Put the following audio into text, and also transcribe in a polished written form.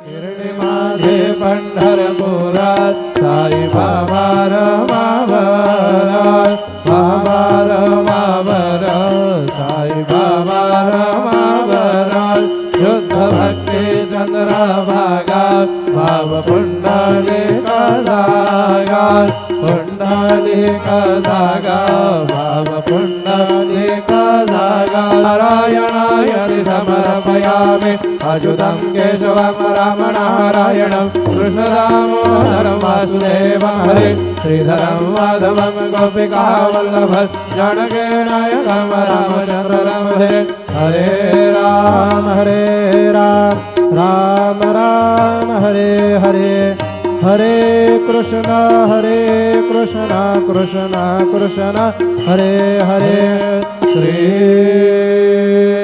गिरणीमाधे पंढरपुरात साई बाबा रमावरात बाबा रमावरात साई बाबा रमावरात शुद्ध भक्ती चंद्रभागात भाव पुंडलिका जागात पुंडलिका जागा भाव पुंडलिका जागा नारायणाय समर्पयामि अच्युतं केशवं रामनारायणं कृष्णदामोदरं वासुदेवं हरे श्रीधरं माधवं गोपिकावल्लभं जानकीनायकं रामचन्द्रं हरे हरे राम राम राम हरे हरे हरे कृष्ण कृष्ण कृष्ण हरे हरे श्री